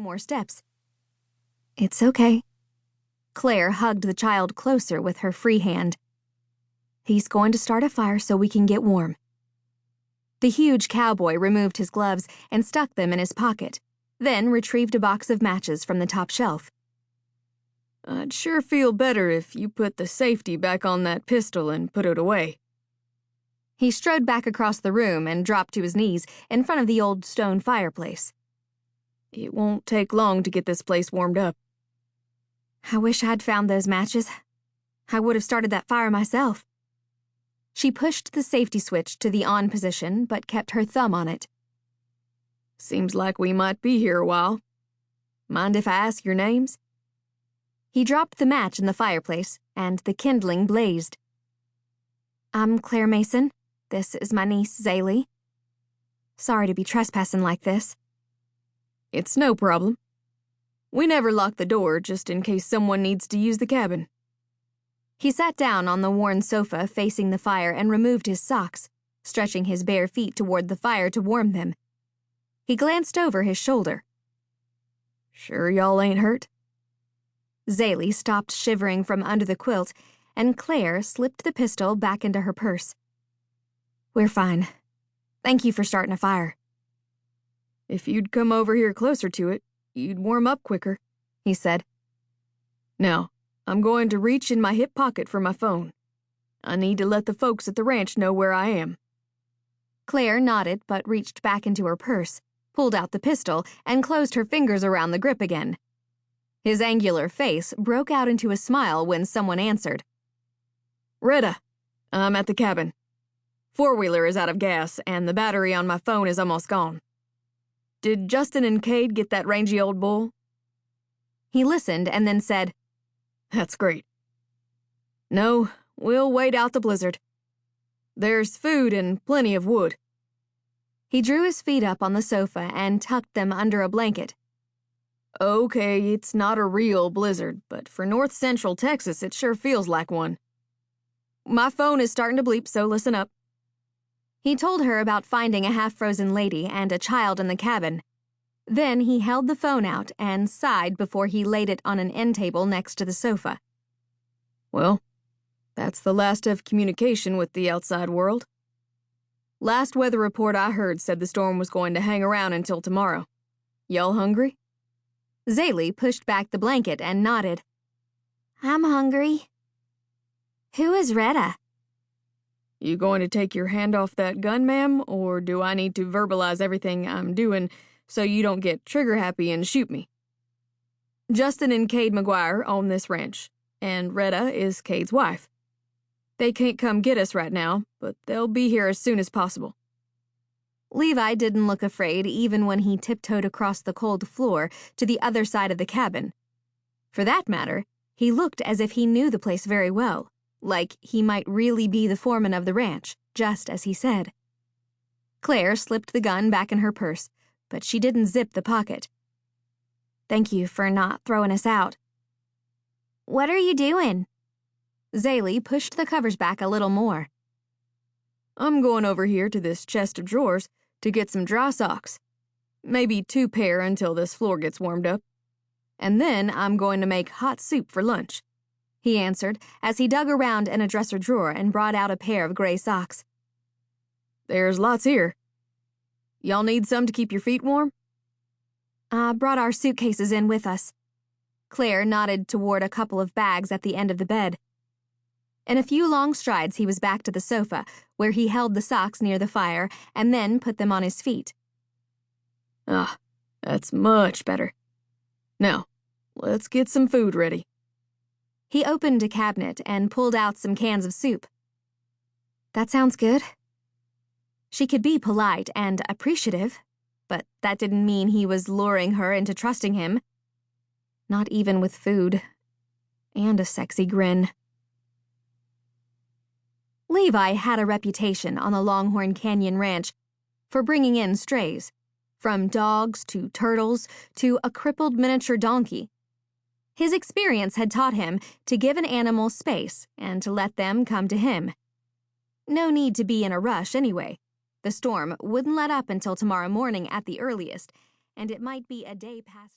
more steps. "It's okay." Claire hugged the child closer with her free hand. "He's going to start a fire so we can get warm." The huge cowboy removed his gloves and stuck them in his pocket, then retrieved a box of matches from the top shelf. "I'd sure feel better if you put the safety back on that pistol and put it away." He strode back across the room and dropped to his knees in front of the old stone fireplace. "It won't take long to get this place warmed up." "I wish I'd found those matches. I would have started that fire myself." She pushed the safety switch to the on position, but kept her thumb on it. "Seems like we might be here a while. Mind if I ask your names?" He dropped the match in the fireplace, and the kindling blazed. "I'm Claire Mason. This is my niece, Zaylee. Sorry to be trespassing like this." "It's no problem. We never lock the door just in case someone needs to use the cabin." He sat down on the worn sofa facing the fire and removed his socks, stretching his bare feet toward the fire to warm them. He glanced over his shoulder. "Sure y'all ain't hurt?" Zaylee stopped shivering from under the quilt, and Claire slipped the pistol back into her purse. "We're fine. Thank you for starting a fire." "If you'd come over here closer to it, you'd warm up quicker," he said. "Now, I'm going to reach in my hip pocket for my phone. I need to let the folks at the ranch know where I am." Claire nodded but reached back into her purse, pulled out the pistol, and closed her fingers around the grip again. His angular face broke out into a smile when someone answered. "Retta, I'm at the cabin. Four-wheeler is out of gas, and the battery on my phone is almost gone. Did Justin and Cade get that rangy old bull?" He listened and then said, "That's great. No, we'll wait out the blizzard. There's food and plenty of wood." He drew his feet up on the sofa and tucked them under a blanket. "Okay, it's not a real blizzard, but for north-central Texas, it sure feels like one. My phone is starting to bleep, so listen up." He told her about finding a half-frozen lady and a child in the cabin. Then he held the phone out and sighed before he laid it on an end table next to the sofa. "Well, that's the last of communication with the outside world. Last weather report I heard said the storm was going to hang around until tomorrow. Y'all hungry?" Zaylee pushed back the blanket and nodded. "I'm hungry." "Who is Retta?" "You going to take your hand off that gun, ma'am, or do I need to verbalize everything I'm doing so you don't get trigger-happy and shoot me?" "Justin and Cade McGuire own this ranch, and Retta is Cade's wife. They can't come get us right now, but they'll be here as soon as possible." Levi didn't look afraid even when he tiptoed across the cold floor to the other side of the cabin. For that matter, he looked as if he knew the place very well, like he might really be the foreman of the ranch, just as he said. Claire slipped the gun back in her purse, but she didn't zip the pocket. "Thank you for not throwing us out." "What are you doing?" Zaylee pushed the covers back a little more. "I'm going over here to this chest of drawers to get some dry socks. Maybe 2 pair until this floor gets warmed up. And then I'm going to make hot soup for lunch," he answered as he dug around in a dresser drawer and brought out a pair of gray socks. "There's lots here. Y'all need some to keep your feet warm?" "I brought our suitcases in with us." Claire nodded toward a couple of bags at the end of the bed. In a few long strides, he was back to the sofa, where he held the socks near the fire and then put them on his feet. "Ah, that's much better. Now, let's get some food ready." He opened a cabinet and pulled out some cans of soup. "That sounds good." She could be polite and appreciative, but that didn't mean he was luring her into trusting him. Not even with food. And a sexy grin. Levi had a reputation on the Longhorn Canyon Ranch for bringing in strays, from dogs to turtles to a crippled miniature donkey. His experience had taught him to give an animal space and to let them come to him. No need to be in a rush anyway. The storm wouldn't let up until tomorrow morning at the earliest, and it might be a day past.